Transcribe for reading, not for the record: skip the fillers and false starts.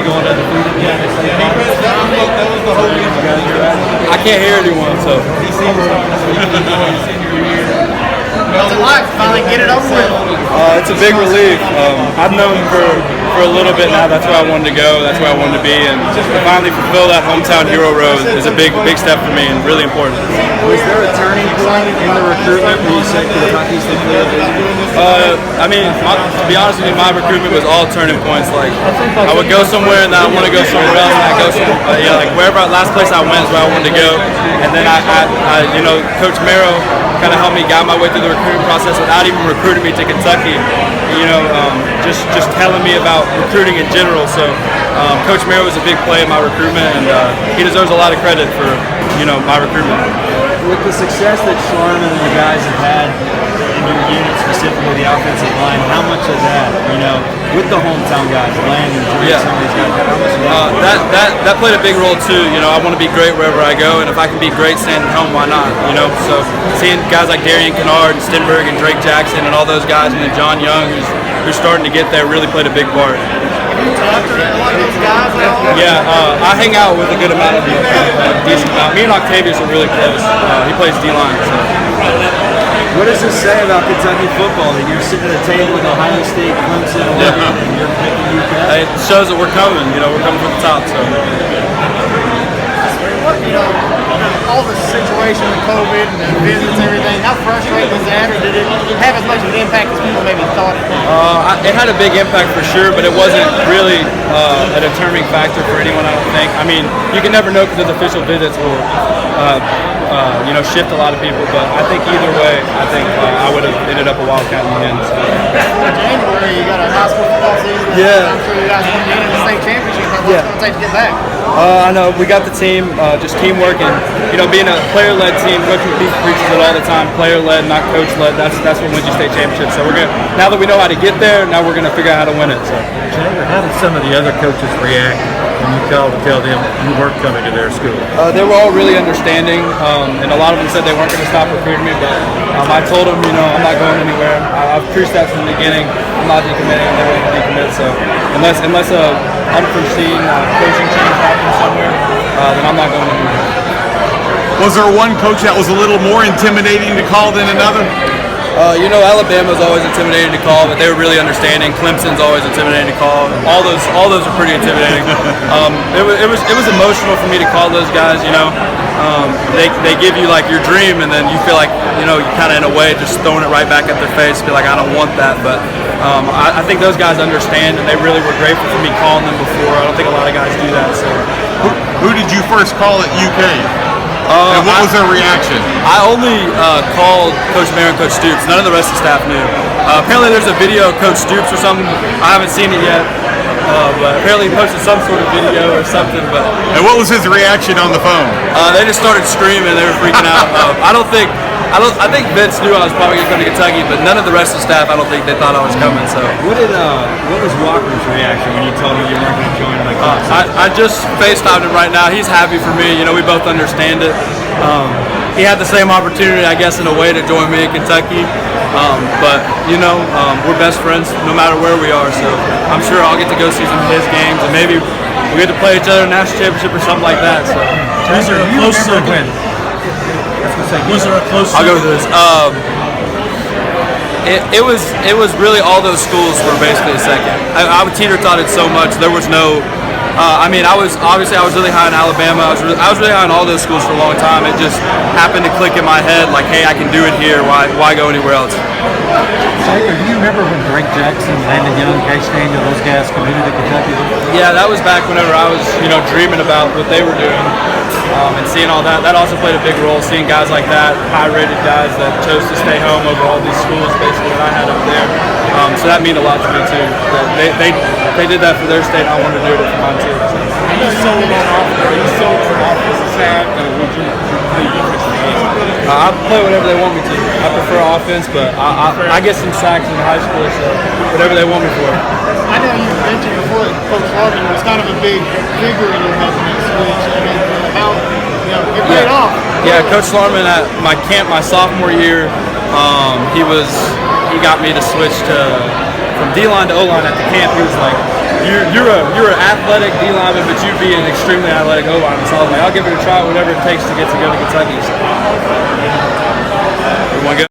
going undefeated again. I can't hear anyone, so. What's it like to finally get it over with? It's a big relief. I've known for a little bit now. That's where I wanted to go. That's where I wanted to be, and just to finally fulfill that hometown hero role is a big step for me and really important. Was there a turning point in the recruitment where you said Kentucky's the clear leader? I mean, to be honest with you, my recruitment was all turning points. Like I would go somewhere and I want to go somewhere else, and I go somewhere, like wherever last place I went is where I wanted to go, and then I Coach Merrill kind of helped me guide my way through the recruiting process without even recruiting me to Kentucky. Just telling me about recruiting in general. So Coach Merrill was a big play in my recruitment, and he deserves a lot of credit for my recruitment. With the success that Schlarman and the guys have had in your unit, specifically the offensive line, how much of that, with the hometown guys, Landon, some of these guys, how much that played a big role too. I want to be great wherever I go, and if I can be great standing home, why not? So seeing guys like Darian Kennard and Stenberg and Drake Jackson and all those guys, and then John Young, who's starting to get there, really played a big part. Yeah, I hang out with a good amount of them, decent amount. Me and Octavius are really close. He plays D-line. So. What does this say about Kentucky football that you're sitting at a table with Ohio State, Clemson, Oregon, and you're picking UK? It shows that we're coming. We're coming from the top. So. All the situation with COVID and the visits and everything, how frustrating was that, or did it have as much of an impact as people maybe thought it would? It had a big impact for sure, but it wasn't really a determining factor for anyone, I don't think. I mean, you can never know because those official visits will shift a lot of people, but I think either way, I would have ended up a Wildcat in the end. So. Before January, you got a high school football season. Yeah. I'm sure you guys want to get in the state championship. What's it going to take to get back? I know we got the team, just teamwork, and being a player-led team. Coach McPeak preaches it all the time: player-led, not coach-led. That's what wins you state championship. So now that we know how to get there, now we're gonna figure out how to win it. So. Jager, how did some of the other coaches react when you called to tell them you weren't coming to their school? They were all really understanding, and a lot of them said they weren't going to stop recruiting me. But I told them, I'm not going anywhere. I've preached that from the beginning. I'm not decommitting. I'm never going to decommit. So unless a unforeseen coaching change happens somewhere, then I'm not going anywhere. Was there one coach that was a little more intimidating to call than another? Alabama's always intimidating to call, but they were really understanding. Clemson's always intimidating to call. All those are pretty intimidating. It was emotional for me to call those guys. They give you like your dream, and then you feel like you kind of in a way just throwing it right back at their face. Feel like I don't want that, but I think those guys understand, and they really were grateful for me calling them before. I don't think a lot of guys do that. So, who did you first call at UK? And what was their reaction? I only called Coach Mayer and Coach Stoops. None of the rest of the staff knew. Apparently there's a video of Coach Stoops or something. I haven't seen it yet. But apparently he posted some sort of video or something. And what was his reaction on the phone? They just started screaming. They were freaking out. I think Vince knew I was probably going to come to Kentucky, but none of the rest of the staff, I don't think they thought I was coming. So. What was Walker's reaction when you told him you weren't going to join him? I just FaceTimed him right now. He's happy for me. We both understand it. He had the same opportunity, I guess, in a way, to join me in Kentucky. But we're best friends no matter where we are. So I'm sure I'll get to go see some of his games, and maybe we get to play each other in a national championship or something like that. So. Was there a close second? Was there a close second? I'll go with this. It was really all those schools were basically a second. I would teeter-tot it so much. There was no. I was really high on Alabama. I was really high on all those schools for a long time. It just happened to click in my head, like, hey, I can do it here. Why go anywhere else? Jager, do you remember when Drake Jackson, Landon Young, Case Daniel, those guys committed to Kentucky? Yeah, that was back whenever I was, dreaming about what they were doing, and seeing all that. That also played a big role. Seeing guys like that, high-rated guys that chose to stay home over all these schools, basically that I had up there. So that meant a lot to me too. They did that for their state, and I wanted to do it for mine too. So. You sold on offensive side, would you play defensive? I play whatever they want me to. I prefer offense, but I get some sacks in high school, so whatever they want me for. I know you mentioned before that Coach Larkin was kind of a big figure in your making that switch. I mean, how it paid off. Yeah, Coach Larman at my camp my sophomore year, he got me to switch from D-line to O-line at the camp. He was like, you're an athletic D lineman, but you'd be an extremely athletic O lineman. So I was like, I'll give it a try, whatever it takes to go to Kentucky. So. Everyone good?